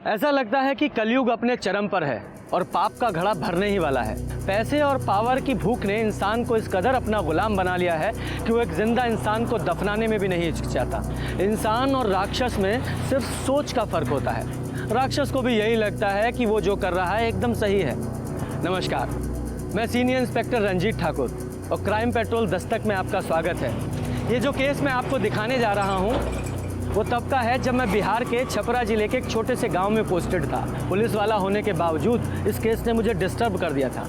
ऐसा लगता है कि कलयुग अपने चरम पर है और पाप का घड़ा भरने ही वाला है। पैसे और पावर की भूख ने इंसान को इस कदर अपना गुलाम बना लिया है कि वो एक जिंदा इंसान को दफनाने में भी नहीं हिचकिचाता। इंसान और राक्षस में सिर्फ सोच का फर्क होता है। राक्षस को भी यही लगता है कि वो जो कर रहा है एकदम सही है। नमस्कार, मैं सीनियर इंस्पेक्टर रंजीत ठाकुर और क्राइम पेट्रोल दस्तक में आपका स्वागत है। ये जो केस मैं आपको दिखाने जा रहा हूँ वो तब का है जब मैं बिहार के छपरा जिले के एक छोटे से गांव में पोस्टेड था। पुलिस वाला होने के बावजूद इस केस ने मुझे डिस्टर्ब कर दिया था,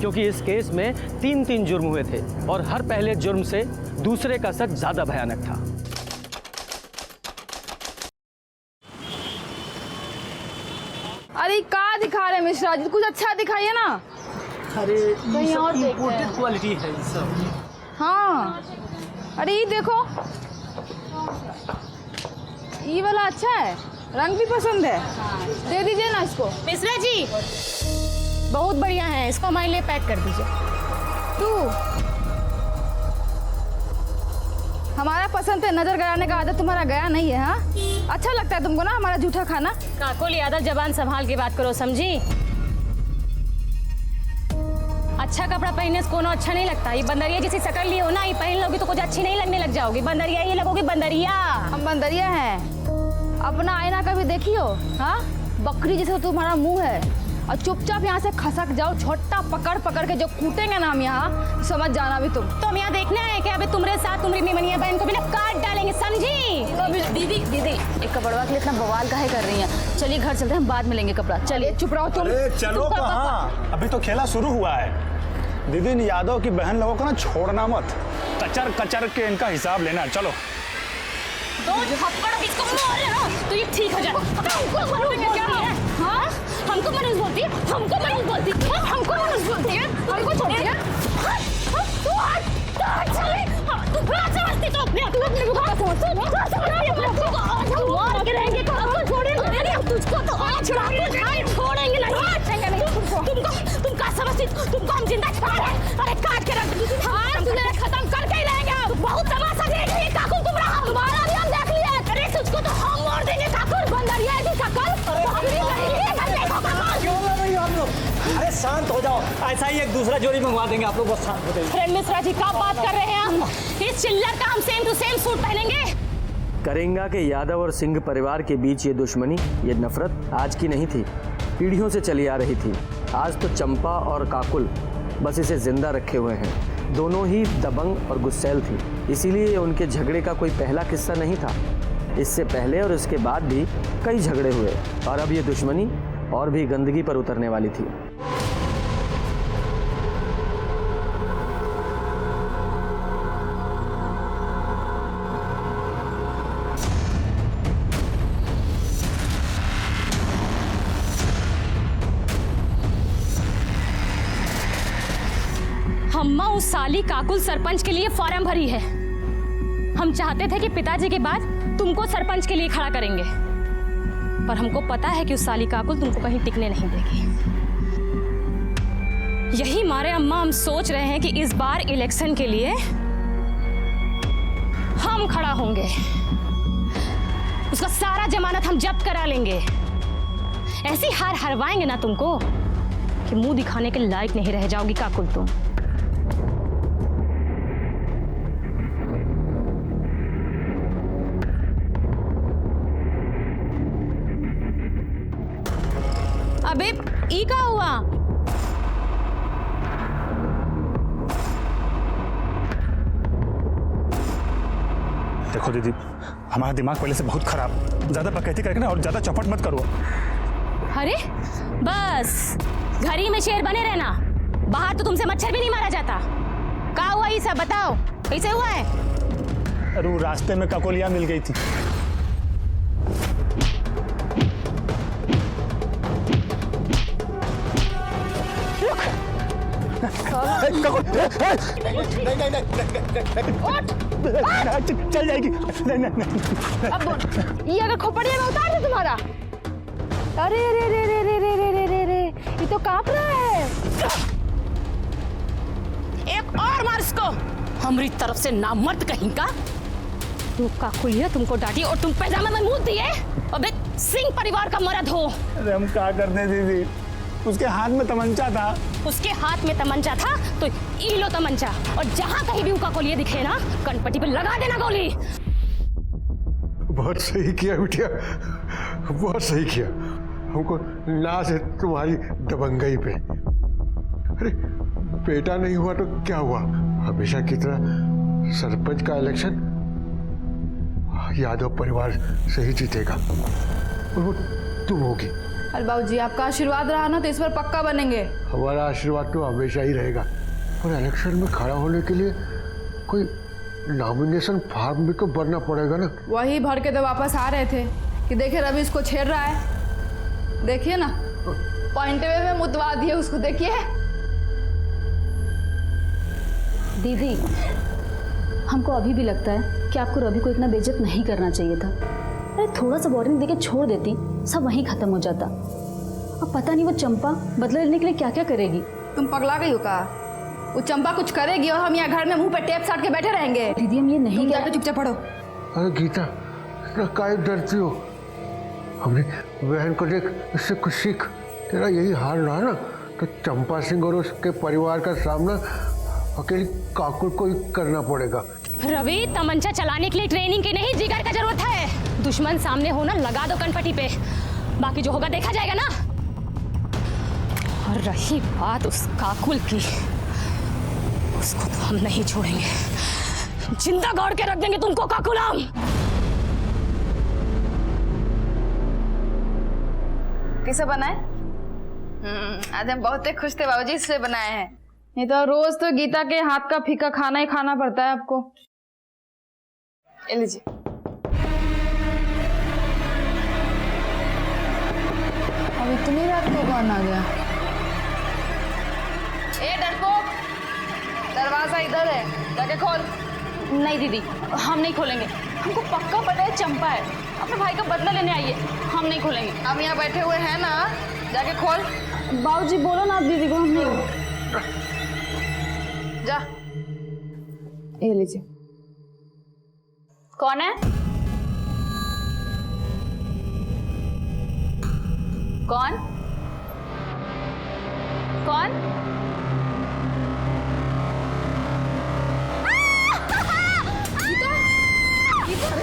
क्योंकि इस केस में तीन जुर्म हुए थे और हर पहले जुर्म से दूसरे का सच ज़्यादा भयानक था। अरे क्या दिखा रहे मिश्रा जी, कुछ अच्छा दिखाइए ना। अरे ये सब इम्पोर्टेड क्वालिटी है ये सब। हाँ, अरे ये देखो, ये वाला अच्छा है, रंग भी पसंद है। दे दीजिए ना इसको। मिश्रा जी बहुत बढ़िया है, इसको हमारे लिए पैक कर दीजिए। तू हमारा पसंद है, नजर गड़ाने का आदत तुम्हारा गया नहीं है। हाँ, अच्छा लगता है तुमको ना हमारा जूठा खाना। काकुल यादव, जबान संभाल के बात करो, समझी? अच्छा कपड़ा पहनने से कोनो अच्छा नहीं लगता। ये बंदरिया जैसी शकल ली हो ना, ये पहन लोगी तो कुछ अच्छी नहीं लगने लग जाओगी। बंदरिया ये लगोगी बंदरिया। हम बंदरिया हैं। अपना आईना कभी देखियो? हाँ, बकरी जैसे तुम्हारा मुंह है और चुपचाप यहाँ से खसक जाओ। छोटा पकड़ पकड़ के जो कूटेंगे ना हम यहाँ, समझ जाना भी तुम। तो हम यहाँ देखना है कि अभी तुम्हारे साथ तुम्हारी मेमनिया बहन को भी ना काट डालेंगे, समझी? दीदी दीदी, एक कपड़वा के लिए इतना बवाल काहे कर रही हैं? चलिए घर चलते हैं, बाद में लेंगे कपड़ा। चलिए चुप रहो तुम। अरे चलो कहाँ, अभी तो खेला शुरू हुआ है। दीदी इन यादव की बहन लोगों को ना छोड़ना मत, कचर कचर के इनका हिसाब लेना। चलो दो थप्पड़ इसको मार ना तो ये ठीक हो जाए। हमको मनुष्य क्या है? हाँ, हमको मनुष्य बोलती है, हमको मनुष्य बोलती है, हमको मनुष्य बोलती है, हमको छोड़ती है। तू क्या समझती? तो अपने अपने को क्या समझती? तू मार के रहेंगे तो हमको छोड़ेंगे तुझको तो आज छोड़ेंगे नहीं। तुम क्या समझती? तुमको हम जिंदा छोड़ रहे हैं? अरे काट के रख, तुझे खत्म करके ही रहेंगे। बहुत तमाशा देख रही है काकुल तुम रहा, हमारा भी हम देख लिया। अरे तुझको तो हम मार देंगे काकुल। बंदरिया ऐसी शकल क्यों लड़ रही हो आप लोग? अरे शांत हो जाओ, ऐसा ही एक दूसरा जोड़ी मंगवा देंगे, आप लोग बस शांत हो जाइए। फ्रेंड मिश्रा जी, क्या बात कर रहे हैं हम? इस चिल्लर का हम सेम टू सेम सूट पहनेंगे। करेंगा के यादव और सिंह परिवार के बीच ये दुश्मनी, ये नफरत आज की नहीं थी, पीढ़ियों से चली आ रही थी। आज तो चंपा और काकुल बस इसे जिंदा रखे हुए हैं। दोनों ही दबंग और गुस्सैल थी, इसीलिए उनके झगड़े का कोई पहला किस्सा नहीं था। इससे पहले और इसके बाद भी कई झगड़े हुए और अब ये दुश्मनी और भी गंदगी पर उतरने वाली थी। अम्मा उस साली काकुल सरपंच के लिए फॉर्म भरी है। हम चाहते थे कि पिताजी के बाद तुमको सरपंच के लिए खड़ा करेंगे, पर हमको पता है कि उस साली काकुल तुमको कहीं टिकने नहीं देगी। यही मारे अम्मा हम सोच रहे हैं कि इस बार इलेक्शन के लिए हम खड़ा होंगे। उसका सारा जमानत हम जब्त करा लेंगे। ऐसी हार हरवाएंगे ना तुमको कि मुंह दिखाने के लायक नहीं रह जाओगी काकुल तुम। अबे ई का हुआ? देखो दीदी, हमारा दिमाग पहले से बहुत खराब, ज्यादा बकैती करके ना और ज्यादा चौपट मत करो। अरे बस घर ही में शेर बने रहना, बाहर तो तुमसे मच्छर भी नहीं मारा जाता। क्या हुआ ये सब बताओ, कैसे हुआ है? अरे वो रास्ते में काकोलिया मिल गई थी। चल जाएगी। नहीं। अब ये अगर खोपड़िया में उतार दे तुम्हारा। अरे रे रे रे रे रे रे रे रे रे, ये तो कांप रहा है। एक और मार इसको, हमारी तरफ से नामर्द कहीं का। तू काकुलिया तुमको डांटी और तुम पैजामा में मुंह दिए। अबे सिंह परिवार का मर्द हो। अरे हम क्या करते दीदी, उसके हाथ में तमंचा था। उसके हाथ में तमंचा था तो ई लो तमंचा, और जहां कहीं भी उनका गोली दिखे ना, कनपट्टी पे लगा देना गोली। बहुत सही किया बिटिया, बहुत सही किया। हमको नाज है तुम्हारी दबंगई पे। अरे बेटा नहीं हुआ तो क्या हुआ, हमेशा की तरह सरपंच का इलेक्शन यादव परिवार से ही जीतेगा और वो तुम होगी। अरे बाबूजी आपका आशीर्वाद रहा ना तो इस बार पक्का बनेंगे। हमारा आशीर्वाद तो हमेशा ही रहेगा। और इलेक्शन में खड़ा होने के लिए कोई नॉमिनेशन फॉर्म भी तो भरना पड़ेगा ना। वही भर के तो वापस आ रहे थे कि देखे रवि इसको छेड़ रहा है। देखिए ना, पॉइंट वे में मुतवा दिए उसको, देखिए। दीदी, हमको अभी भी लगता है कि आपको रवि को इतना बेइज्जत नहीं करना चाहिए था। अरे थोड़ा सा वार्निंग देके छोड़ देती, सब वहीं खत्म हो जाता। अब पता नहीं वो चंपा बदला लेने के लिए क्या क्या करेगी। तुम पगला गई हो का? वो चंपा कुछ करेगी और हम यहाँ घर में मुंह पे टेप साट के बैठे रहेंगे। दीदी हम ये नहीं तुम जाकर चुपचाप पढ़ो। अरे गीता, इतना काहे डरती हो? हमने बहन को देख, इससे कुछ सीख। तेरा यही हाल रहा ना तो चंपा सिंह और उसके परिवार का सामना अकेली काकुल को ही करना पड़ेगा। रवि, तमंचा चलाने के लिए ट्रेनिंग की नहीं, जिगर का जरूरत है। दुश्मन सामने हो ना, लगा दो कनपट्टी पे, बाकी जो होगा देखा जाएगा ना। और रही बात उस काकुल की, उसको तो हम नहीं छोड़ेंगे, जिंदा गाड़ के रख देंगे तुमको काकुल हम। किसे बनाए? आज हम बहुत ही खुश थे बाबूजी, इसलिए बनाए हैं। नहीं तो रोज तो गीता के हाथ का फीका खाना ही खाना पड़ता है आपको। ये लीजिए। अब इतनी रात को कौन आ गया? ए डरपोक, दरवाजा इधर है, जाके खोल। नहीं दीदी, हम नहीं खोलेंगे। हमको पक्का पता है चंपा है, अपने भाई का बदला लेने आई है। हम नहीं खोलेंगे। हम यहाँ बैठे हुए हैं ना, जाके खोल। बाबूजी बोलो ना दीदी को, हम नहीं। जा, ये लीजिए। कौन है? कौन कौन?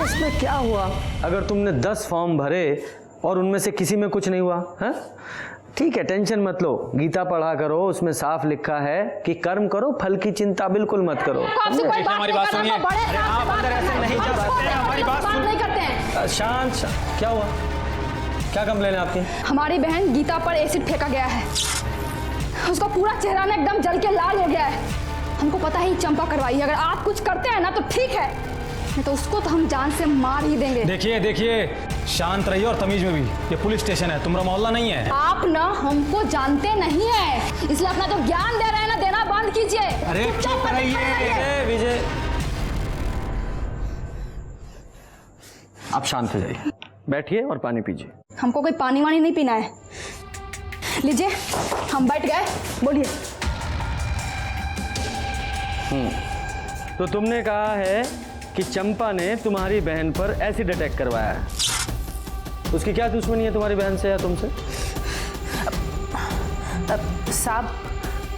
इसमें क्या हुआ? अगर तुमने 10 फॉर्म भरे और उनमें से किसी में कुछ नहीं हुआ है, ठीक है, टेंशन मत लो। गीता पढ़ा करो, उसमें साफ लिखा है कि कर्म करो, फल की चिंता बिल्कुल मत करो। हमारी बात सुनिए। अरे आप अंदर ऐसे नहीं जा सकते, हमारी बात नहीं करते हैं। शांत, क्या हुआ? क्या कंप्लेन है आपकी? हमारी बहन गीता पर एसिड फेंका गया है। उसका पूरा चेहरा ना एकदम जल के लाल हो गया है। हमको पता ही चंपा करवाई है। अगर आप कुछ करते हैं ना तो ठीक है, नहीं तो उसको तो हम जान से मार ही देंगे। देखिए देखिए, शांत रहिए और तमीज में भी। ये पुलिस स्टेशन है, तुम्हारा मोहल्ला नहीं है। आप ना हमको जानते नहीं है, इसलिए अपना जो ज्ञान दे रहे हैं ना, देना बंद कीजिए। अरे चुप रहिए। विजय, आप शांत हो जाइए, बैठिए और पानी पीजिए। हमको कोई पानी वानी नहीं पीना है। लीजिए, हम बैठ गए, बोलिए। तो तुमने कहा है कि चंपा ने तुम्हारी बहन पर एसिड अटैक करवाया है। उसकी क्या दुश्मनी है तुम्हारी बहन से या तुमसे? साहब,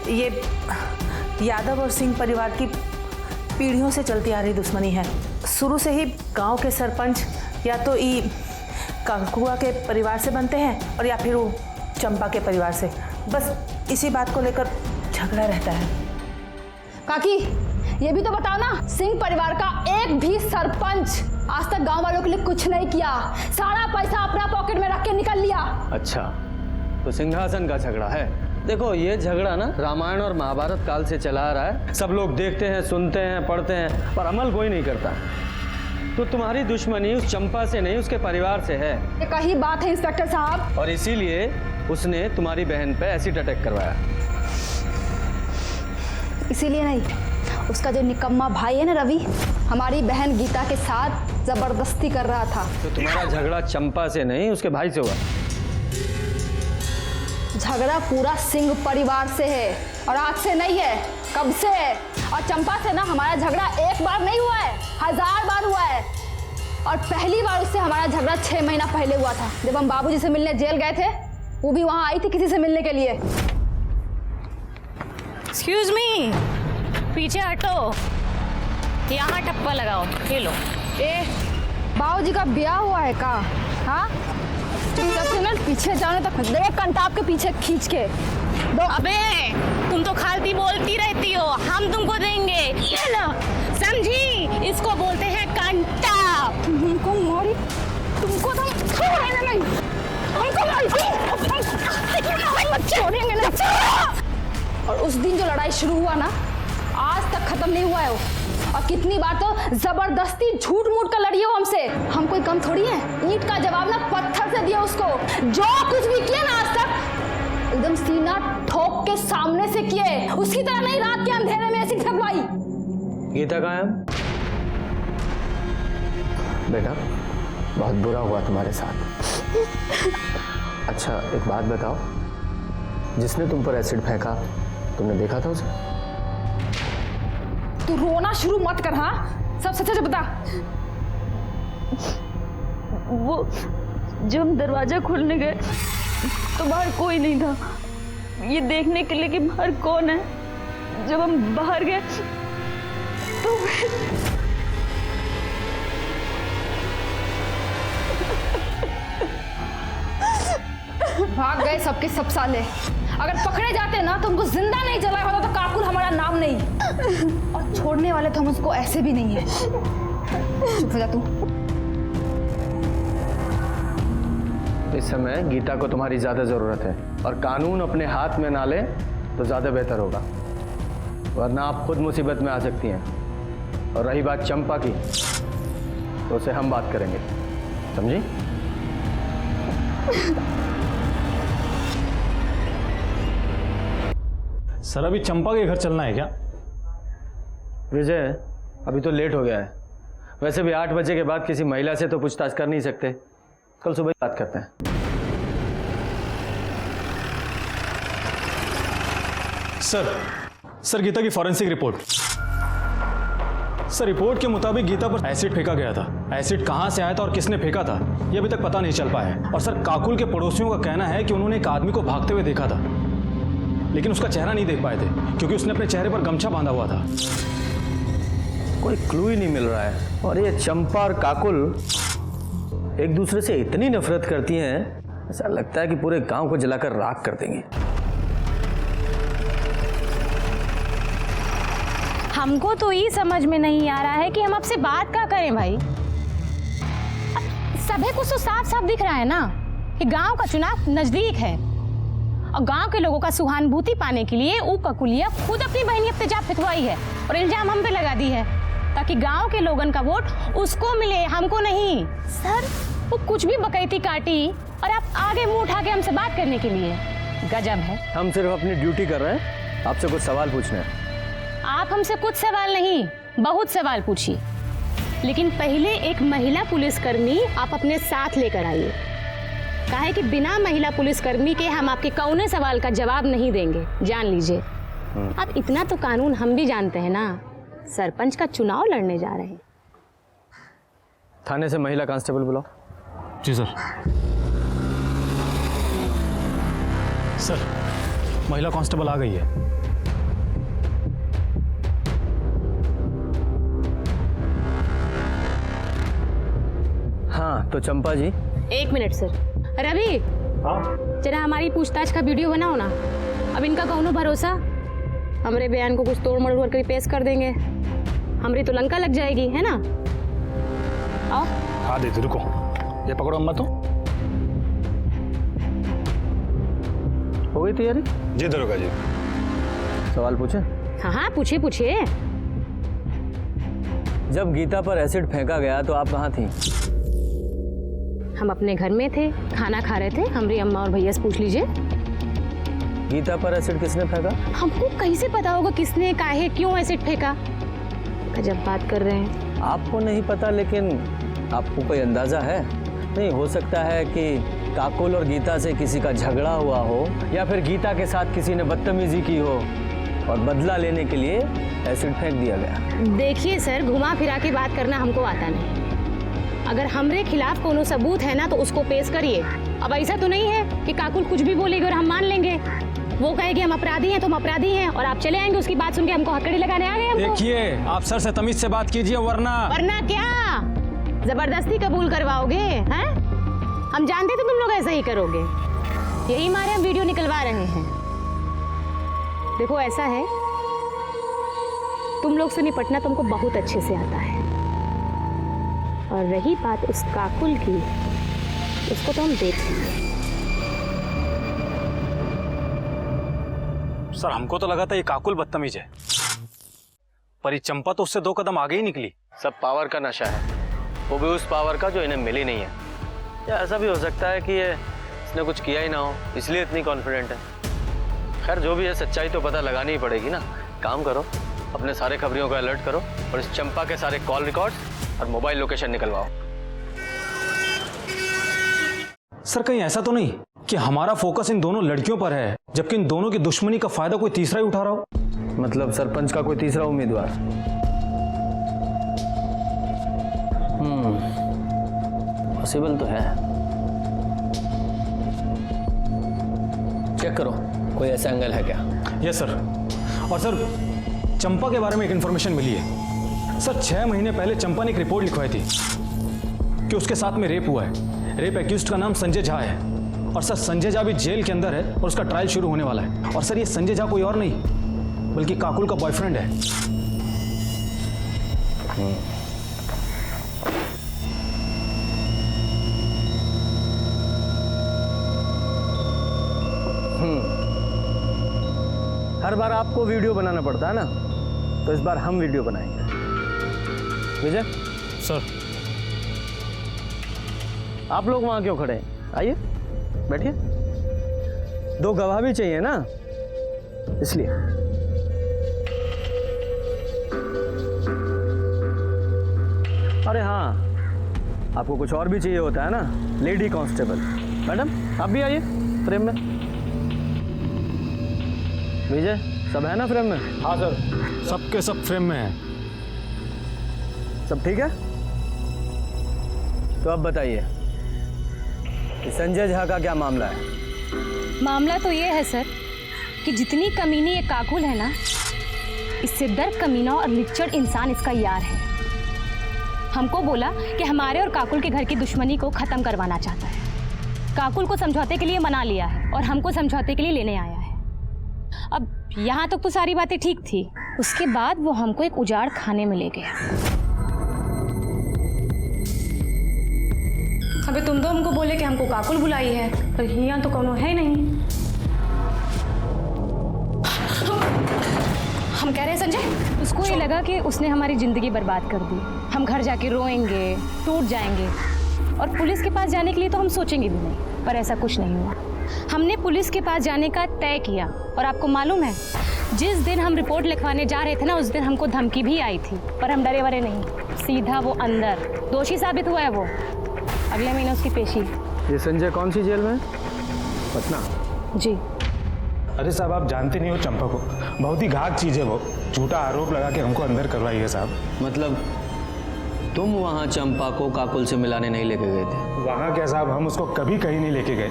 ये यादव और सिंह परिवार की पीढ़ियों से चलती आ रही दुश्मनी है। शुरू से ही गांव के सरपंच या तो ई काकुआ के परिवार से बनते हैं और या फिर वो चंपा के परिवार से। बस इसी बात को लेकर झगड़ा रहता है। काकी, ये भी तो बताओ ना, सिंह परिवार का एक भी सरपंच आज तक गांव वालों के लिए कुछ नहीं किया। सारा पैसा अपना पॉकेट में रख के निकल लिया। अच्छा, तो सिंहासन का झगड़ा है। देखो, ये झगड़ा ना रामायण और महाभारत काल से चला आ रहा है। सब लोग देखते हैं, सुनते हैं, पढ़ते हैं, पर अमल कोई नहीं करता। तो तुम्हारी दुश्मनी उस चंपा से नहीं, उसके परिवार से है। ये कही बात है इंस्पेक्टर साहब। और इसीलिए उसने तुम्हारी बहन पे एसिड अटैक करवाया। इसीलिए नहीं, उसका जो निकम्मा भाई है ना रवि, हमारी बहन गीता के साथ जबरदस्ती कर रहा था। तो तुम्हारा झगड़ा चंपा से नहीं, उसके भाई से हुआ। झगड़ा पूरा सिंह परिवार से है और आज से नहीं है, कब से है। और चंपा से ना हमारा झगड़ा एक बार नहीं हुआ है, 1000 बार हुआ है। और पहली बार उससे हमारा झगड़ा 6 महीना पहले हुआ था, जब हम बाबूजी से मिलने जेल गए थे। वो भी वहां आई थी किसी से मिलने के लिए। एक्सक्यूज मी, पीछे हटो, यहाँ टप्पा लगाओ, ये लो। ए, बाबूजी का ब्याह हुआ है का? हाँ, चुपचाप से ना पीछे जाने तक देखो, कंटाप के पीछे खींच के दो। अबे तुम तो खालती बोलती रहती हो, हम तुमको देंगे, ये लो, समझी? इसको बोलते हैं कंटाप। तुमको मारी, तुमको तो छोड़ेंगे नहीं, हमको मारी छोड़ेंगे नहीं। और उस दिन जो लड़ाई शुरू हुआ ना, आज तक खत्म नहीं हुआ है वो। और कितनी बार तो जबरदस्ती झूठ मूठ कर लड़ी हो हमसे। हम कोई कम थोड़ी है, ईंट का जवाब ना पत्थर से दिया उसको। जो कुछ भी किया ना आज तक एकदम सीना ठोक के सामने से किए, उसकी तरह नहीं रात के अंधेरे में ऐसी ठगवाई। गीता कहाँ है? बेटा बहुत बुरा हुआ तुम्हारे साथ। अच्छा एक बात बताओ, जिसने तुम पर एसिड फेंका तुमने देखा था उसे? तू रोना शुरू मत कर। हाँ, सब सच बता। वो जब हम दरवाजा खोलने गए तो बाहर कोई नहीं था, ये देखने के लिए कि बाहर कौन है। जब हम बाहर गए तो भाग गए सबके सब साले। अगर पकड़े जाते ना तो उनको जिंदा नहीं जलाया होता तो काकुल हमारा नाम नहीं। और छोड़ने वाले तो हम उसको ऐसे भी नहीं है। चुप हो जा तू। इस समय गीता को तुम्हारी ज्यादा जरूरत है, और कानून अपने हाथ में ना ले तो ज्यादा बेहतर होगा, वरना आप खुद मुसीबत में आ सकती हैं। और रही बात चंपा की, तो उसे हम बात करेंगे, समझी? सर अभी चंपा के घर चलना है क्या? विजय अभी तो लेट हो गया है। वैसे भी 8 बजे के बाद किसी महिला से तो पूछताछ कर नहीं सकते, कल सुबह बात करते हैं। सर गीता की फॉरेंसिक रिपोर्ट। सर रिपोर्ट के मुताबिक गीता पर एसिड फेंका गया था। एसिड कहां से आया था और किसने फेंका था यह अभी तक पता नहीं चल पाया है। और सर काकुल के पड़ोसियों का कहना है कि उन्होंने एक आदमी को भागते हुए देखा था, लेकिन उसका चेहरा नहीं देख पाए थे क्योंकि उसने अपने चेहरे पर गमछा बांधा हुआ था। कोई क्लू ही नहीं मिल रहा है। और ये चंपा और काकुल एक दूसरे से इतनी नफरत करती हैं, ऐसा लगता है कि पूरे गांव को जलाकर राख कर देंगी। हमको तो ये समझ में नहीं आ रहा है कि हम आपसे बात क्या करें भाई। सभी कुछ तो साफ साफ दिख रहा है ना कि गांव का चुनाव नजदीक है, और गांव के लोगों का सहानुभूति पाने के लिए वो ककुलिया खुद अपनी बहनी पे तेजाब फेंकवाई है और इल्जाम हम पे लगा दी है, ताकि गांव के लोगों का वोट उसको मिले, हमको नहीं। सर वो कुछ भी बकैती काटी और आप आगे मुंह उठा के हमसे बात करने के लिए, गजब है। हम सिर्फ अपनी ड्यूटी कर रहे हैं, आपसे कुछ सवाल पूछने हैं। आप हमसे कुछ सवाल नहीं, बहुत सवाल पूछिए, लेकिन पहले एक महिला पुलिसकर्मी आप अपने साथ लेकर आइए। काहे कि बिना महिला पुलिसकर्मी के हम आपके कौने सवाल का जवाब नहीं देंगे, जान लीजिए। अब इतना तो कानून हम भी जानते हैं ना, सरपंच का चुनाव लड़ने जा रहे हैं। थाने से महिला कांस्टेबल बुलाओ। जी सर। सर महिला कांस्टेबल आ गई है। हाँ तो चंपा जी। 1 मिनट सर। रवि, जरा हमारी पूछताछ का वीडियो बनाओ ना। अब इनका कौनो भरोसा, हमरे बयान को कुछ तोड़ मरोड़ कर पेश कर देंगे, हमरी तो लंका लग जाएगी, है ना? आओ। हाँ दीदी रुको, ये पकड़ो अम्मा। तो हो गई तैयारी? जी दरोगा जी। सवाल पूछे? हाँ हाँ पूछिए पूछिए। जब गीता पर एसिड फेंका गया तो आप कहाँ थी? हम अपने घर में थे, खाना खा रहे थे। हमारी अम्मा और भैया से पूछ लीजिए। गीता पर एसिड किसने फेंका? हमको कैसे पता होगा किसने, काहे, क्यों एसिड फेंका? गजब बात कर रहे हैं। आपको नहीं पता, लेकिन आपको कोई अंदाजा है? नहीं हो सकता है कि काकुल और गीता से किसी का झगड़ा हुआ हो, या फिर गीता के साथ किसी ने बदतमीजी की हो और बदला लेने के लिए एसिड फेंक दिया गया। देखिए सर, घुमा फिरा के बात करना हमको आता नहीं। अगर हमरे खिलाफ कोनो सबूत है ना तो उसको पेश करिए। अब ऐसा तो नहीं है कि काकुल कुछ भी बोलेगी और हम मान लेंगे। वो कहेगी हम अपराधी हैं, तुम अपराधी हैं, और आप चले आएंगे, उसकी बात सुन के हमको हथकड़ी लगाने आ गए हमको। देखिए, आप सर से तमीज से बात कीजिए, वरना क्या जबरदस्ती कबूल करवाओगे? हैं? हम जानते थे तुम लोग ऐसा ही करोगे, यही मारे हम वीडियो निकलवा रहे हैं। देखो ऐसा है, तुम लोग से निपटना तुमको बहुत अच्छे से आता है, और रही बात उस काकुल की, उसको तो हम देख लेंगे। सर हमको तो लगा था ये काकुल बदतमीज है, पर ये चंपा तो उससे 2 कदम आगे ही निकली। सब पावर का नशा है, वो भी उस पावर का जो इन्हें मिली नहीं है। या ऐसा भी हो सकता है कि ये इसने कुछ किया ही ना हो, इसलिए इतनी कॉन्फिडेंट है। खैर जो भी है, सच्चाई तो पता लगानी ही पड़ेगी ना। काम करो, अपने सारे खबरियों का अलर्ट करो और इस चंपा के सारे कॉल रिकॉर्ड्स और मोबाइल लोकेशन निकलवाओ। सर कहीं ऐसा तो नहीं कि हमारा फोकस इन दोनों लड़कियों पर है, जबकि इन दोनों की दुश्मनी का फायदा कोई तीसरा ही उठा रहा हो? मतलब सरपंच का कोई तीसरा उम्मीदवार? पॉसिबल तो है। चेक करो कोई ऐसा एंगल है क्या। Yes sir. और सर चंपा के बारे में एक इन्फॉर्मेशन मिली है। सर 6 महीने पहले चंपा ने एक रिपोर्ट लिखवाई थी कि उसके साथ में रेप हुआ है। रेप एक्यूज्ड का नाम संजय झा है, और सर संजय झा भी जेल के अंदर है और उसका ट्रायल शुरू होने वाला है। और सर ये संजय झा कोई और नहीं बल्कि काकुल का बॉयफ्रेंड है। हर बार आपको वीडियो बनाना पड़ता है ना, तो इस बार हम वीडियो बनाएंगे। विजय सर आप लोग वहां क्यों खड़े हैं? आइए बैठिए। 2 गवाह भी चाहिए ना, इसलिए। अरे हाँ, आपको कुछ और भी चाहिए होता है ना, लेडी कांस्टेबल। मैडम आप भी आइए फ्रेम में। विजय सब है ना फ्रेम में? हाँ सर, सबके सब फ्रेम में है। सब ठीक है? तो अब बताइए कि संजय झा का क्या मामला है? मामला तो ये है सर कि जितनी कमीनी ये काकुल है ना, इससे दर कमीना और लिच्चड़ इंसान इसका यार है। हमको बोला कि हमारे और काकुल के घर की दुश्मनी को खत्म करवाना चाहता है। काकुल को समझौते के लिए मना लिया है और हमको समझौते के लिए लेने आया है। अब यहाँ तक तो सारी बातें ठीक थी, उसके बाद वो हमको एक उजाड़ खाने में ले गया। अबे तुम तो हमको बोले कि हमको काकुल बुलाई है, पर यहाँ तो कोनो है नहीं। हम कह रहे हैं संजय, उसको ये लगा कि उसने हमारी जिंदगी बर्बाद कर दी। हम घर जाके रोएंगे, टूट जाएंगे, और पुलिस के पास जाने के लिए तो हम सोचेंगे भी नहीं। पर ऐसा कुछ नहीं हुआ। हमने पुलिस के पास जाने का तय किया, और आपको मालूम है जिस दिन हम रिपोर्ट लिखवाने जा रहे थे ना, उस दिन हमको धमकी भी आई थी, पर हम डरे वरे नहीं, सीधा वो अंदर। दोषी साबित हुआ है वो। अगले महीने उसकी पेशी। ये संजय कौन सी जेल में है? पटना। जी। अरे साहब आप जानते नहीं हो चंपा को, बहुत ही घात चीज़ है वो। झूठा आरोप लगा के हमको अंदर करवाई है साहब। मतलब तुम वहाँ चंपा को काकुल से मिलाने नहीं लेके गए थे? वहाँ क्या साहब, हम उसको कभी कहीं नहीं लेके गए।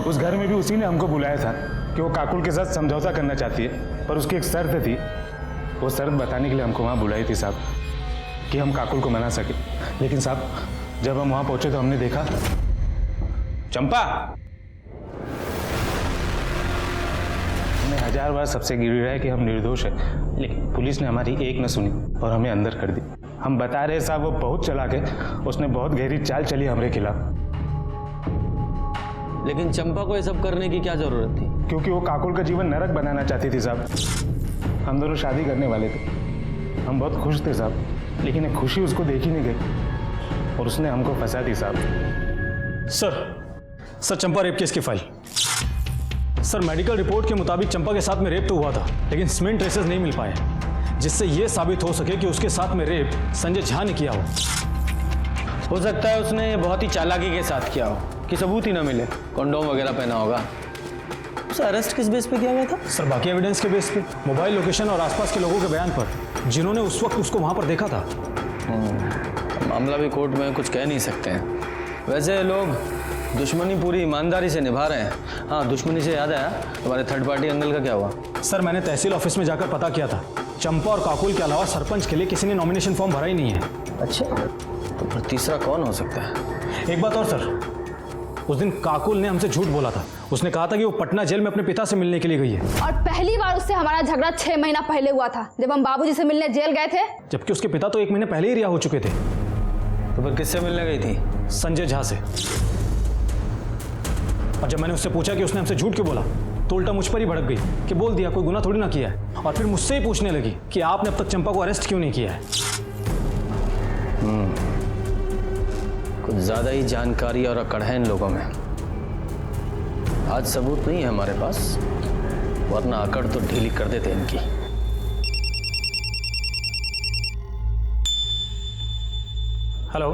उस घर में भी उसी ने हमको बुलाया था कि वो काकुल के साथ समझौता करना चाहती है, पर उसकी एक शर्त थी। वो शर्त बताने के लिए हमको वहाँ बुलाई थी साहब, कि हम काकुल को मना सके। लेकिन साहब जब हम वहाँ पहुँचे तो हमने देखा चंपा। हमने 1000 बार सबसे गिड़गिड़ाया कि हम निर्दोष है, लेकिन पुलिस ने हमारी एक न सुनी और हमें अंदर कर दी। हम बता रहे साहब वो बहुत चालाक है, उसने बहुत गहरी चाल चली हमारे खिलाफ। लेकिन चंपा को ये सब करने की क्या जरूरत थी? क्योंकि वो काकुल का जीवन नरक बनाना चाहती थी साहब। हम दोनों शादी करने वाले थे, हम बहुत खुश थे साहब, लेकिन एक खुशी उसको देखी नहीं गई और उसने हमको फंसा दी साहब। सर चंपा रेप केस की फाइल। सर मेडिकल रिपोर्ट के मुताबिक चंपा के साथ में रेप तो हुआ था, लेकिन स्मेन ट्रेसेस नहीं मिल पाए, जिससे यह साबित हो सके कि उसके साथ में रेप संजय झा ने किया हो सकता है उसने बहुत ही चालाकी के साथ किया हो कि सबूत ही ना मिले। कंडोम वगैरह पहना होगा। उसे अरेस्ट किस बेस पे किया गया था? सर बाकी एविडेंस के बेस पे, मोबाइल लोकेशन और आसपास के लोगों के बयान पर, जिन्होंने उस वक्त उसको वहां पर देखा था। मामला भी कोर्ट में कुछ कह नहीं सकते हैं। वैसे लोग दुश्मनी पूरी ईमानदारी से निभा रहे हैं। हाँ, दुश्मनी से याद आया, हमारे थर्ड पार्टी एंगल का क्या हुआ? सर मैंने तहसील ऑफिस में जाकर पता किया था, चंपा और काकुल के अलावा सरपंच के लिए किसी ने नॉमिनेशन फॉर्म भरा ही नहीं है। अच्छा, तो फिर तीसरा कौन हो सकता है? एक बात और सर, उस दिन काकुल ने हमसे झूठ बोला था। उसने कहा था कि वो पटना जेल में अपने पिता से मिलने के लिए गई है। और पहली बार उससे हमारा झगड़ा 6 महीना पहले हुआ था, जब हम बाबूजी से मिलने जेल गए थे। जबकि उसके पिता तो 1 महीने पहले ही रिहा हो चुके थे। तो फिर किससे मिलने गई थी? संजय झा से। और जब मैंने उससे पूछा कि उसने हमसे झूठ क्यों बोला, तो उल्टा मुझ पर ही भड़क गई कि बोल दिया कोई गुनाह थोड़ी ना किया है। और फिर मुझसे ही पूछने लगी कि आपने अब तक चंपा को अरेस्ट क्यों नहीं किया है। कुछ ज्यादा ही जानकारी और अकड़ है इन लोगों में। आज सबूत नहीं है हमारे पास, वरना अकड़ तो ढीली कर देते इनकी। हेलो,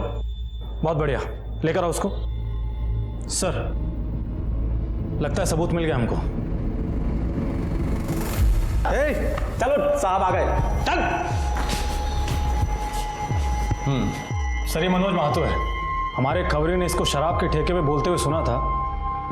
बहुत बढ़िया, लेकर आओ उसको। सर, लगता है सबूत मिल गया हमको। चलो साहब आ गए, चल। सर ये मनोज महतो है। हमारे खबरी ने इसको शराब के ठेके पे बोलते हुए सुना था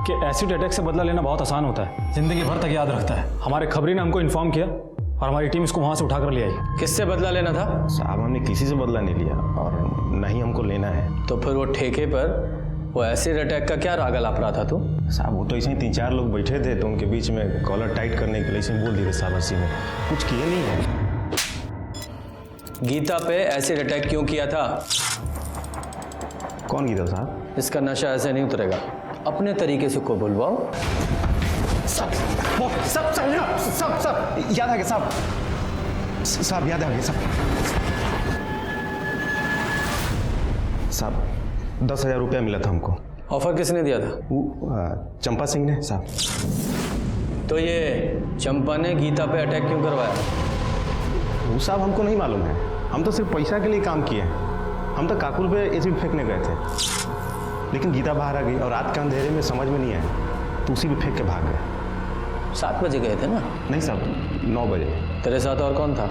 कि एसिड अटैक से बदला लेना बहुत आसान होता है, जिंदगी भर तक याद रखता है। हमारे खबरी ने हमको इन्फॉर्म किया और हमारी टीम इसको वहां से उठाकर ले आई। किससे बदला लेना था? साहब हमने किसी से बदला नहीं लिया और न ही हमको लेना है। तो फिर वो ठेके पर वो एसिड अटैक का क्या राग लाप रहा था तू? साहब वो तो ऐसे ही 3-4 लोग बैठे थे, तो उनके बीच में कॉलर टाइट करने के लिए ऐसे बोल दिए साहब। हंसी में कुछ किए नहीं है। गीता पे एसिड अटैक क्यों किया था? कौन गीता साहब? इसका नशा ऐसे नहीं उतरेगा, अपने तरीके से को बुलवाओ। सब याद आ गया साहब, याद आ गया साहब। 10,000 रुपया मिला था हमको। ऑफर किसने दिया था? वो चंपा सिंह ने साहब। तो ये चंपा ने गीता पे अटैक क्यों करवाया? वो साहब हमको नहीं मालूम है, हम तो सिर्फ पैसा के लिए काम किए हैं। हम तो काकुल पे एसिड फेंकने गए थे, लेकिन गीता बाहर आ गई और रात के अंधेरे में समझ में नहीं आया, तो उसी पे फेंक के भाग गए। 7 बजे गए थे ना? नहीं साहब, 9 बजे। तेरे साथ और कौन था?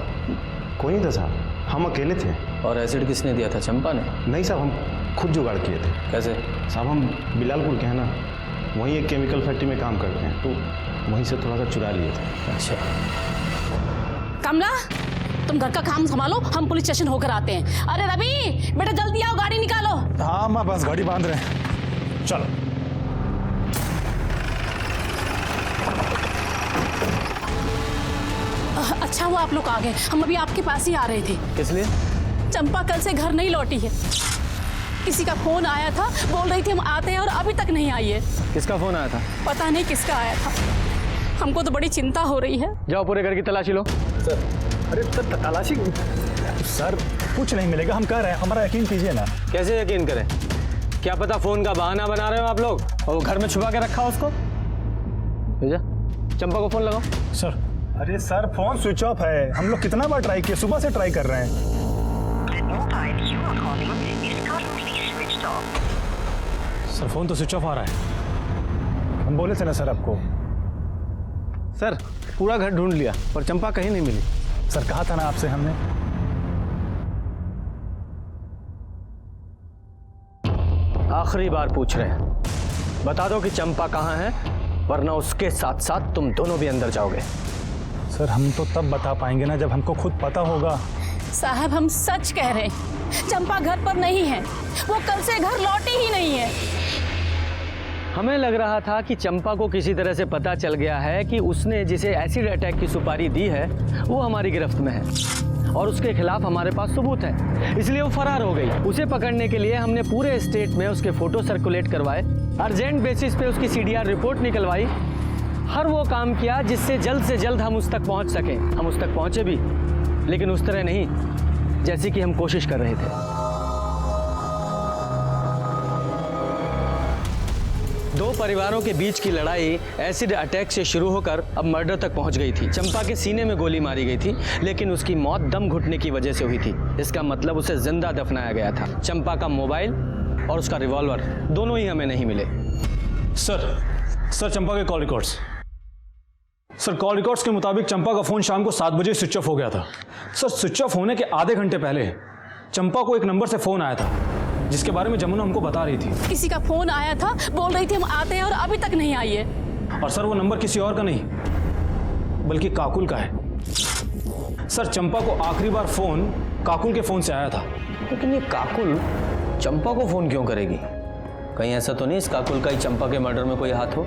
कोई नहीं था साहब, हम अकेले थे। और एसिड किसने दिया था? चंपा ने? नहीं साहब, हम खुद जुगाड़ किए थे। कैसे? साहब हम बिलालपुर के हैं ना, वहीं एक केमिकल फैक्ट्री में काम करते हैं, तो वहीं से थोड़ा सा चुरा लिए थे। अच्छा। कमला, तुम घर का काम संभालो, हम पुलिस स्टेशन होकर आते हैं। अरे रवि बेटा जल्दी आओ, गाड़ी निकालो। हाँ मैं बस गाड़ी बांध रहे हैं, चलो। अच्छा हुआ आप लोग आ गए, हम अभी आपके पास ही आ रहे थे। किस लिए? चंपा कल से घर नहीं लौटी है। किसी का फोन आया था, बोल रही थी हम आते हैं और अभी तक नहीं आई है। किसका फोन आया था? पता नहीं किसका आया था, हमको तो बड़ी चिंता हो रही है। जाओ पूरे घर की तलाशी लो। सर, अरे तलाशी सर, कुछ नहीं मिलेगा, हम कह रहे हैं, हमारा यकीन कीजिए ना। कैसे यकीन करें? क्या पता फोन का बहाना बना रहे हो आप लोग और वो घर में छुपा के रखा उसको। भेजा, चंपा को फोन लगाओ। सर, अरे सर फोन स्विच ऑफ है, हम लोग कितना बार ट्राई किए, सुबह से ट्राई कर रहे हैं। सर फोन तो स्विच ऑफ आ रहा है। हम बोले थे ना सर आपको। सर पूरा घर ढूंढ लिया पर चंपा कहीं नहीं मिली। सर कहा था ना आपसे हमने। आखिरी बार पूछ रहे हैं, बता दो कि चंपा कहाँ है, वरना उसके साथ साथ तुम दोनों भी अंदर जाओगे। सर हम तो तब बता पाएंगे ना जब हमको खुद पता होगा। साहब हम सच कह रहे हैं, चंपा घर पर नहीं है, वो कल से घर लौटी ही नहीं है। हमें लग रहा था कि चंपा को किसी तरह से पता चल गया है कि उसने जिसे एसिड अटैक की सुपारी दी है वो हमारी गिरफ्त में है और उसके खिलाफ हमारे पास सबूत है, इसलिए वो फरार हो गई। उसे पकड़ने के लिए हमने पूरे स्टेट में उसके फोटो सर्कुलेट करवाए, अर्जेंट बेसिस पे उसकी CDR रिपोर्ट निकलवाई, हर वो काम किया जिससे जल्द से जल्द हम उस तक पहुंच सकें। हम उस तक पहुंचे भी, लेकिन उस तरह नहीं जैसी कि हम कोशिश कर रहे थे। दो परिवारों के बीच की लड़ाई एसिड अटैक से शुरू होकर अब मर्डर तक पहुंच गई थी। चंपा के सीने में गोली मारी गई थी, लेकिन उसकी मौत दम घुटने की वजह से हुई थी। इसका मतलब उसे जिंदा दफनाया गया था। चंपा का मोबाइल और उसका रिवॉल्वर दोनों ही हमें नहीं मिले। सर चंपा के call records. Sir call records के मुताबिक चंपा का फोन शाम को 7 बजे स्विच ऑफ हो गया था। सर स्विच ऑफ होने के आधे घंटे पहले चंपा को एक नंबर से फोन आया था जिसके बारे में जमुना हमको बता रही थी। किसी का फोन आया था, बोल रही थी हम आते हैं और अभी तक नहीं आई है। और सर वो नंबर किसी और का नहीं बल्कि काकुल का है। सर चंपा को आखिरी बार फोन काकुल के फोन से आया था। लेकिन ये काकुल चंपा को फोन क्यों करेगी? कहीं ऐसा तो नहीं इस काकुल का ही चंपा के मर्डर में कोई हाथ हो?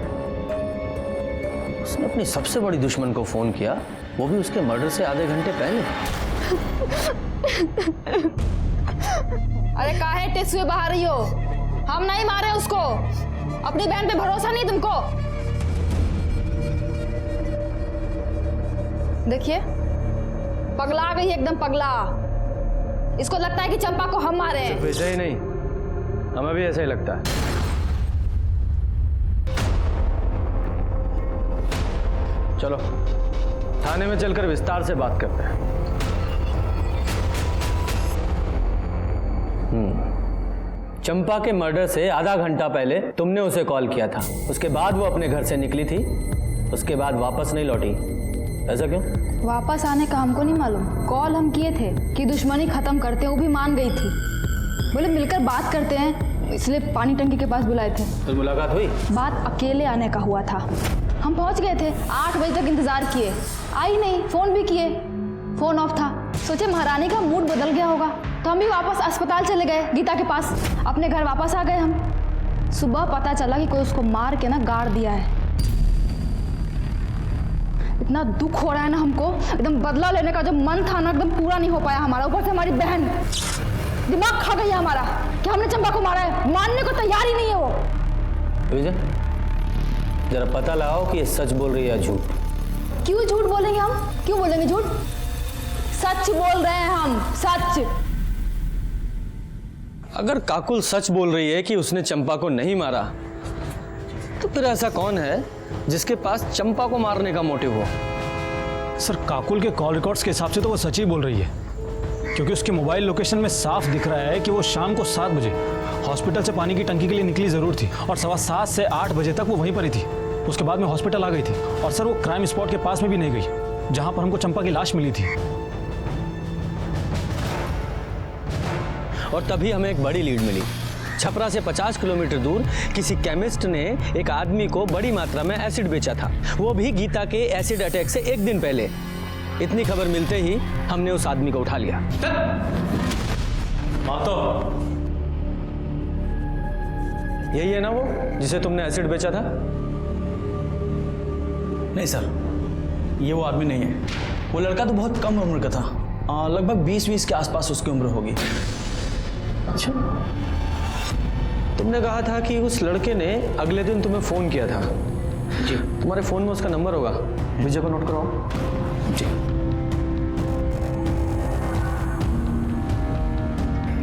उसने अपनी सबसे बड़ी दुश्मन को फोन किया, वो भी उसके मर्डर से आधे घंटे पहले। अरे काहे टेसुए बहा रही हो? हम नहीं मारे उसको। अपनी बहन पे भरोसा नहीं तुमको? देखिए पगला गई एकदम पगला। इसको लगता है कि चंपा को हम मारे हैं। वैसे ही नहीं, हमें भी ऐसा ही लगता है। चलो थाने में चलकर विस्तार से बात करते हैं। चंपा के मर्डर से आधा घंटा पहले तुमने उसे कॉल किया था, उसके बाद वो अपने घर से निकली थी, उसके बाद वापस नहीं लौटी। ऐसा क्यों? वापस आने का हमको नहीं मालूम। कॉल हम किए थे कि दुश्मनी खत्म करते हैं, वो भी मान गई थी। बोले मिलकर बात करते हैं, इसलिए पानी टंकी के पास बुलाए थे। तो मुलाकात हुई? बात अकेले आने का हुआ था। हम पहुंच गए थे, 8 बजे तक इंतजार किए, आई नहीं। फोन भी किए, फोन ऑफ था। सोचे महारानी का मूड बदल गया होगा, तो हम भी वापस अस्पताल चले गए गीता के पास। अपने घर वापस आ गए हम। सुबह पता चला कि कोई उसको मार के ना गाड़ दिया है। इतना दुख हो रहा है ना हमको, एकदम बदला लेने का जो मन था ना एकदम पूरा नहीं हो पाया हमारा। ऊपर से हमारी बहन दिमाग खा गई है हमारा कि हमने चंपा को मारा है। मानने को तैयार ही नहीं है वो। विजय जरा पता लगाओ कि ये सच बोल रही है या झूठ। क्यों झूठ बोलेंगे हम? क्यों बोलेंगे झूठ? सच बोल रहे हैं हम, सच। अगर काकुल सच बोल रही है कि उसने चंपा को नहीं मारा, तो फिर ऐसा कौन है जिसके पास चंपा को मारने का मोटिव हो? सर काकुल के कॉल रिकॉर्ड्स के हिसाब से तो वो सच ही बोल रही है, क्योंकि उसके मोबाइल लोकेशन में साफ दिख रहा है कि वो शाम को 7 बजे हॉस्पिटल से पानी की टंकी के लिए निकली ज़रूर थी और 7:15 से 8 बजे तक वो वहीं पर ही थी। उसके बाद में हॉस्पिटल आ गई थी। और सर वो क्राइम स्पॉट के पास में भी नहीं गई जहां पर हमको चंपा की लाश मिली थी। और तभी हमें एक बड़ी लीड मिली। छपरा से 50 किलोमीटर दूर किसी केमिस्ट ने एक आदमी को बड़ी मात्रा में एसिड बेचा था, वो भी गीता के एसिड अटैक से 1 दिन पहले। इतनी खबर मिलते ही हमने उस आदमी को उठा लिया। यही है ना वो जिसे तुमने एसिड बेचा था? नहीं सर, ये वो आदमी नहीं है। वो लड़का तो बहुत कम उम्र का था, लगभग 20 के आसपास उसकी उम्र होगी। अच्छा, तुमने कहा था कि उस लड़के ने अगले दिन तुम्हें फोन किया था। जी, तुम्हारे फोन में उसका नंबर होगा, विजय को नोट कराओ। जी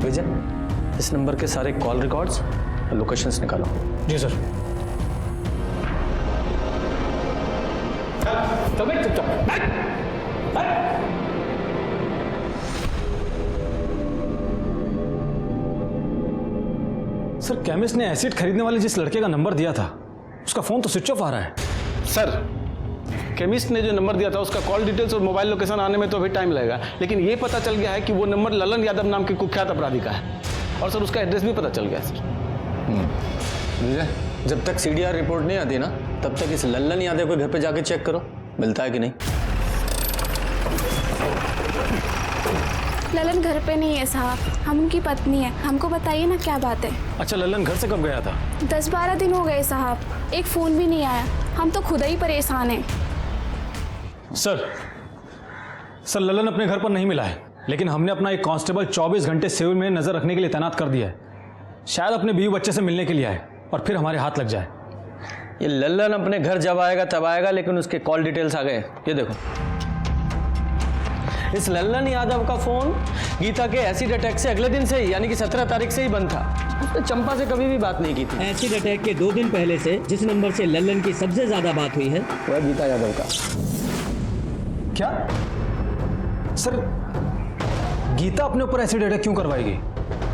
विजय, इस नंबर के सारे कॉल रिकॉर्ड्स और लोकेशंस निकालो। जी सर। सर केमिस्ट ने एसिड खरीदने वाले जिस लड़के का नंबर दिया था उसका फोन तो स्विच ऑफ आ रहा है। सर केमिस्ट ने जो नंबर दिया था उसका कॉल डिटेल्स और मोबाइल लोकेशन आने में तो अभी टाइम लगेगा, लेकिन ये पता चल गया है कि वो नंबर ललन यादव नाम के कुख्यात अपराधी का है। और सर उसका एड्रेस भी पता चल गया है सर। विजय, जब तक CDR रिपोर्ट नहीं आती ना, तब तक इस लल्लन यादव के घर पे जाके चेक करो मिलता है कि नहीं। ललन घर पे नहीं है साहब, हम उनकी पत्नी है। हमको बताइए ना क्या बात है। अच्छा लल्लन घर से कब गया था? 10-12 दिन हो गए साहब, एक फ़ोन भी नहीं आया। हम तो खुद ही परेशान हैं। सर लल्लन अपने घर पर नहीं मिला है, लेकिन हमने अपना एक कांस्टेबल 24 घंटे सिविल में नजर रखने के लिए तैनात कर दिया है। शायद अपने बीवी बच्चे से मिलने के लिए आए और फिर हमारे हाथ लग जाए। ये लल्लन अपने घर जब आएगा तब आएगा, लेकिन उसके कॉल डिटेल्स आ गए। ये देखो, इस लल्लन यादव का फोन गीता के एसिड अटैक से अगले दिन से ही, यानी कि 17 तारीख से ही बंद था। उसने चंपा से कभी भी बात नहीं की थी। एसिड अटैक के 2 दिन पहले से जिस नंबर से लल्लन की सबसे ज्यादा बात हुई है वह गीता यादव का। क्या सर गीता अपने ऊपर एसिड अटैक क्यों करवाएगी?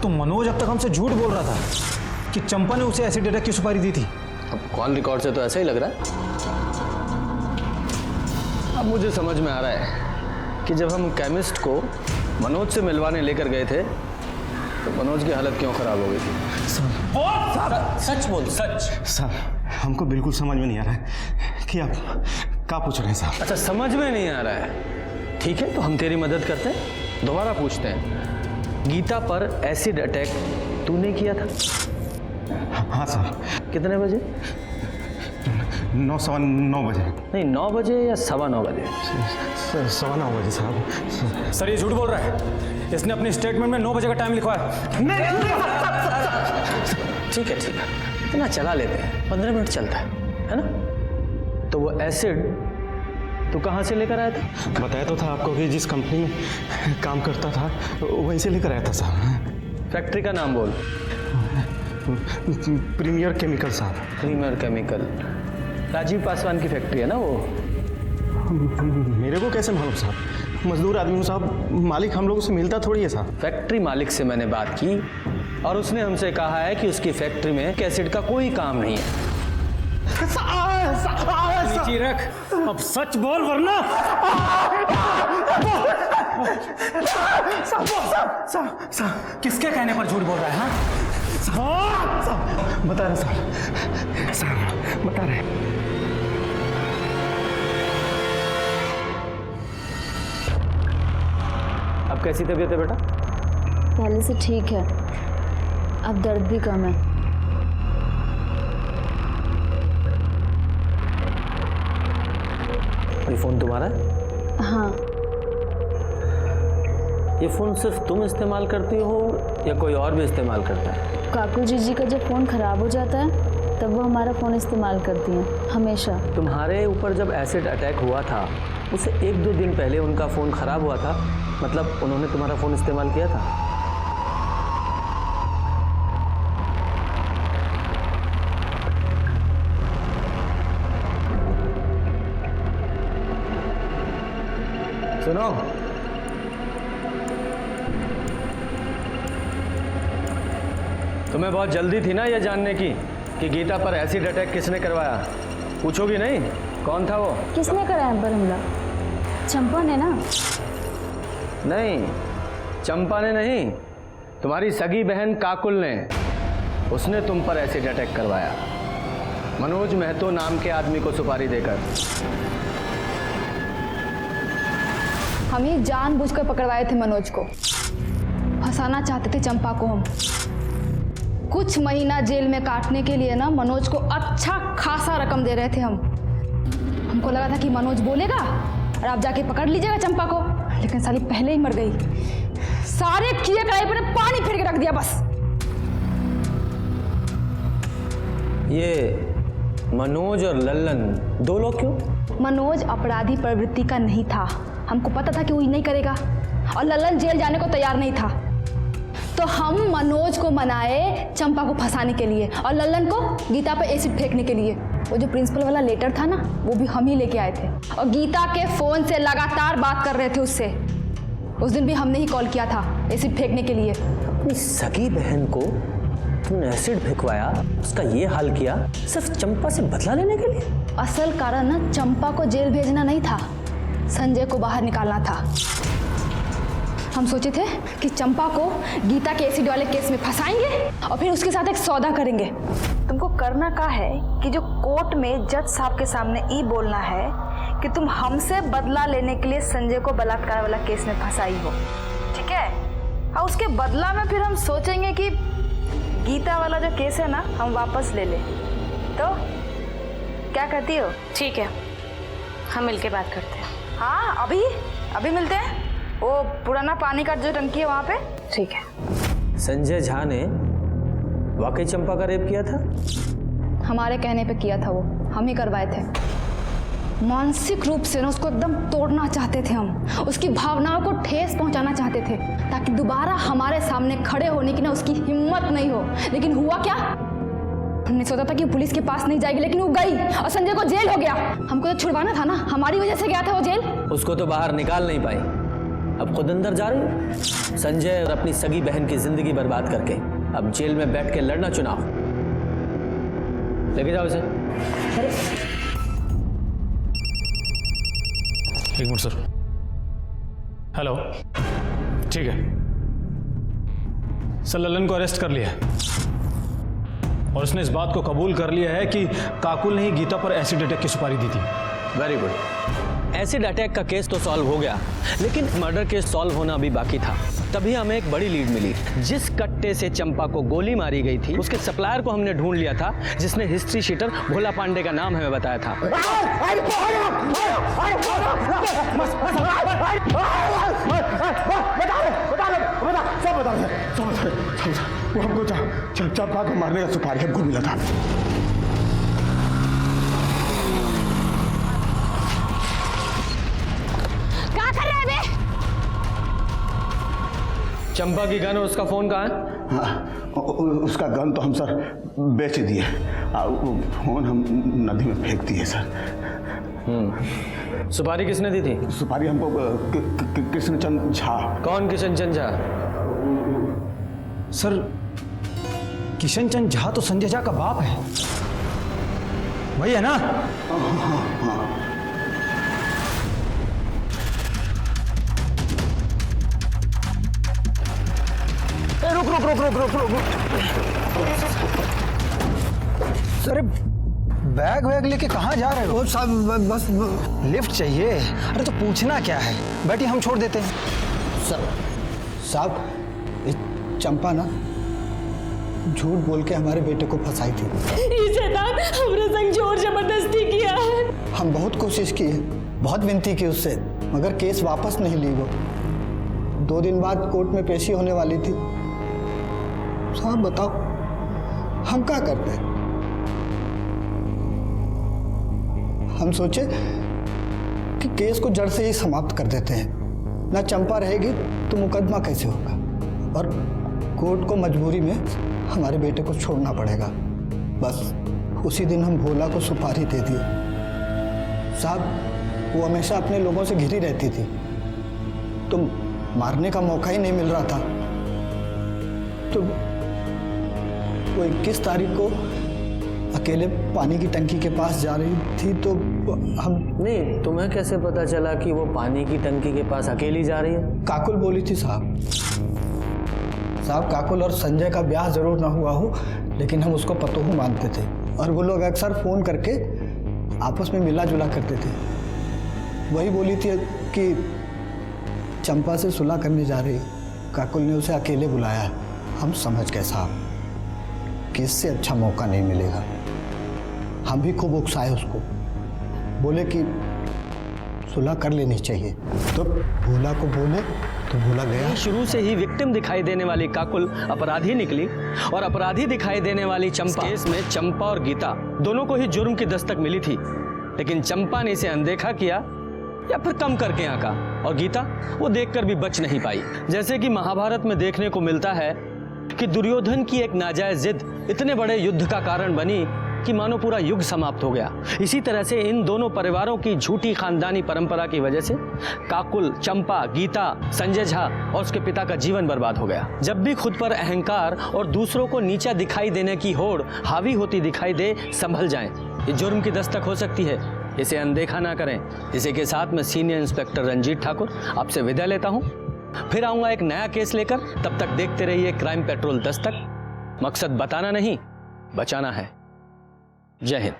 तो मनोज अब तक हमसे झूठ बोल रहा था कि चंपा ने उसे एसिड अटैक की सुपारी दी थी। अब कॉल रिकॉर्ड से तो ऐसा ही लग रहा है। अब मुझे समझ में आ रहा है कि जब हम केमिस्ट को मनोज से मिलवाने लेकर गए थे तो मनोज की हालत क्यों खराब हो गई थी? सच बोल, सच। साहब हमको बिल्कुल समझ में नहीं आ रहा है कि आप क्या पूछ रहे हैं साहब। अच्छा, समझ में नहीं आ रहा है। ठीक है, तो हम तेरी मदद करते हैं। दोबारा पूछते हैं, गीता पर एसिड अटैक तूने किया था? हाँ साहब। कितने बजे? 9:15 बजे। नहीं, 9 बजे या 9:15 बजे? 9:15 बजे साहब। सर ये झूठ बोल रहा है, इसने अपनी स्टेटमेंट में 9 बजे का टाइम लिखवाया। ठीक है, इतना चला लेते हैं, 15 मिनट चलता है ना? तो वो एसिड तू कहाँ से लेकर आया था? बताया तो था आपको कि जिस कंपनी में काम करता था वहीं से लेकर आया था साहब। फैक्ट्री का नाम बोल। प्रीमियर केमिकल साहब। प्रीमियर केमिकल राजीव पासवान की फैक्ट्री है ना वो? मेरे को कैसे मालूम साहब, मजदूर आदमी हूँ साहब, मालिक हम लोगों से मिलता थोड़ी है साहब। फैक्ट्री मालिक से मैंने बात की और उसने हमसे कहा है कि उसकी फैक्ट्री में एसिड का कोई काम नहीं है। नीचे रख, अब सच बोल वरना। किसके कहने पर झूठ बोल रहा है? हाँ बता रहे साहब, बता रहे। अब कैसी तबीयत है बेटा? पहले से ठीक है, अब दर्द भी कम है। ये फोन तुम्हारा है? हाँ। ये फोन सिर्फ तुम इस्तेमाल करती हो या कोई और भी इस्तेमाल करता है? काकू जी का जब फ़ोन ख़राब हो जाता है तब वो हमारा फ़ोन इस्तेमाल करती हैं हमेशा। तुम्हारे ऊपर जब एसिड अटैक हुआ था उससे 1-2 दिन पहले उनका फ़ोन ख़राब हुआ था, मतलब उन्होंने तुम्हारा फ़ोन इस्तेमाल किया था? सुनो, तुम्हें बहुत जल्दी थी ना ये जानने की कि गीता पर एसिड अटैक किसने करवाया? पूछोगी नहीं कौन था वो? किसने कराया पर हमला? चंपा ने ना? नहीं, चंपा ने नहीं, तुम्हारी सगी बहन काकुल ने। उसने तुम पर एसिड अटैक करवाया, मनोज महतो नाम के आदमी को सुपारी देकर। हम ही जानबूझकर पकड़वाए थे मनोज को, फंसाना चाहते थे चंपा को हम। कुछ महीना जेल में काटने के लिए ना मनोज को अच्छा खासा रकम दे रहे थे हम। हमको लगा था कि मनोज बोलेगा और आप जाके पकड़ लीजिएगा चंपा को, लेकिन साली पहले ही मर गई। सारे किए कढ़ाई पर पानी फेर के रख दिया बस। ये मनोज और लल्लन दो लोग क्यों? मनोज अपराधी प्रवृत्ति का नहीं था, हमको पता था कि वो नहीं करेगा, और लल्लन जेल जाने को तैयार नहीं था। तो हम मनोज को मनाए चंपा को फंसाने के लिए और लल्लन को गीता पर एसिड फेंकने के लिए। वो जो प्रिंसिपल वाला लेटर था ना, वो भी हम ही लेके आए थे और गीता के फोन से लगातार बात कर रहे थे उससे। उस दिन भी हमने ही कॉल किया था एसिड फेंकने के लिए। अपनी सगी बहन को तुमने एसिड फेंकवाया, उसका ये हाल किया सिर्फ चंपा से बदला लेने के लिए? असल कारण ना चंपा को जेल भेजना नहीं था, संजय को बाहर निकालना था। हम सोचे थे कि चंपा को गीता के एसिड वाले केस में फंसाएंगे और फिर उसके साथ एक सौदा करेंगे। तुमको करना क्या है कि जो कोर्ट में जज साहब के सामने ये बोलना है कि तुम हमसे बदला लेने के लिए संजय को बलात्कार वाला केस में फंसाई हो, ठीक है? और उसके बदला में फिर हम सोचेंगे कि गीता वाला जो केस है ना हम वापस ले लें। तो क्या कहती हो? ठीक है, हम मिलके बात करते हैं। हाँ, अभी मिलते हैं। वो पुराना पानी का जो टंकी है वहाँ पे। ठीक है। संजय झा ने वाकई चंपा का रेप किया था? हमारे कहने पे किया था वो, हम ही करवाए थे। मानसिक रूप से ना उसको एकदम तोड़ना चाहते थे हम, उसकी भावनाओं को ठेस पहुंचाना चाहते थे ताकि दोबारा हमारे सामने खड़े होने की ना उसकी हिम्मत नहीं हो। लेकिन हुआ क्या? हमने सोचा था कि पुलिस के पास नहीं जाएगी, लेकिन वो गई और संजय को जेल हो गया। हमको तो छुड़वाना था ना, हमारी वजह से गया था वो जेल। उसको तो बाहर निकाल नहीं पाई, अब खुद अंदर जा रही। संजय और अपनी सगी बहन की जिंदगी बर्बाद करके अब जेल में बैठ के लड़ना चुनाव। लेके जाओ इसे। एक मिनट सर। हेलो, ठीक है। सर ललन को अरेस्ट कर लिया है और उसने इस बात को कबूल कर लिया है कि काकुल ने ही गीता पर एसिड अटैक की सुपारी दी थी। Very good. एसिड अटैक का केस तो सॉल्व हो गया, लेकिन मर्डर केस सॉल्व होना अभी बाकी था। तभी हमें एक बड़ी लीड मिली। जिस कट्टे से चंपा को गोली मारी गई थी उसके सप्लायर को हमने ढूंढ लिया था, जिसने हिस्ट्री शीटर भोला पांडे का नाम हमें बताया था। वो हमको चंपा को मारने का सुपारी हमको मिला था। क्या कर रहे हैं बे? चंपा की गन और उसका फोन कहाँ है? हाँ, उसका गन तो हम सर बेच दिए, वो फोन हम नदी में फेंक दिए सर। सुपारी किसने दी थी? सुपारी हमको कृष्णचंद झा। कौन कृष्णचंद झा? सर किशन चंद झा तो संजय झा का बाप है, वही है ना? रुक रुक रुक रुक रुक रुक। सर बैग वैग लेके कहाँ जा रहे हो? साहब बस लिफ्ट चाहिए। अरे तो पूछना क्या है, बैठिए हम छोड़ देते हैं। साहब ये चंपा ना झूठ बोल के हमारे बेटे को फंसाई थी। ये शैतान हमरे संग जोर जबरदस्ती किया है। हम बहुत कोशिश की है, बहुत विनती की उससे, मगर केस वापस नहीं ली वो। 2 दिन बाद कोर्ट में पेशी होने वाली थी। साहब बताओ हम क्या करते? हम सोचे कि केस को जड़ से ही समाप्त कर देते हैं। ना चंपा रहेगी तो मुकदमा कैसे होगा, और कोर्ट को मजबूरी में हमारे बेटे को छोड़ना पड़ेगा। बस उसी दिन हम भोला को सुपारी दे दिए। साहब वो हमेशा अपने लोगों से घिरी रहती थी, तो मारने का मौका ही नहीं मिल रहा था। तो वो 21 तारीख को अकेले पानी की टंकी के पास जा रही थी, तो हम नहीं, तुम्हें कैसे पता चला कि वो पानी की टंकी के पास अकेली जा रही है? काकुल बोली थी साहब। काकुल और संजय का ब्याह जरूर ना हुआ हो, लेकिन हम उसको पतोहू मानते थे, और वो लोग अक्सर फोन करके आपस में मिला जुला करते थे। वही बोली थी कि चंपा से सुलह करने जा रही। काकुल ने उसे अकेले बुलाया। हम समझ गए साहब कि इससे अच्छा मौका नहीं मिलेगा। हम भी खूब उकसाए उसको, बोले कि सुलह कर लेनी चाहिए। तो भोला को बोले तो भोला गया। शुरू से ही विक्टिम दिखाई देने वाली काकुल अपराधी निकली, और अपराधी दिखाई देने वाली चंपा। केस में चंपा और गीता दोनों को ही जुर्म की दस्तक मिली थी, लेकिन चंपा ने इसे अनदेखा किया या फिर कम करके आंका, और गीता वो देखकर भी बच नहीं पाई। जैसे कि महाभारत में देखने को मिलता है कि दुर्योधन की एक नाजायज जिद इतने बड़े युद्ध का कारण बनी कि मानो पूरा युग समाप्त हो गया। इसी तरह से इन दोनों परिवारों की झूठी खानदानी परंपरा की वजह से काकुल, चंपा, गीता, संजय झा और उसके पिता का जीवन बर्बाद हो गया। जब भी खुद पर अहंकार और दूसरों को नीचा दिखाई देने की होड़ हावी होती दिखाई दे, संभल जाएं। ये जुर्म की दस्तक हो सकती है, इसे अनदेखा ना करें। इसी के साथ मैं सीनियर इंस्पेक्टर रंजीत ठाकुर आपसे विदा लेता हूँ। फिर आऊँगा एक नया केस लेकर। तब तक देखते रहिए क्राइम पेट्रोल दस्तक। मकसद बताना नहीं, बचाना है। जय हिंद।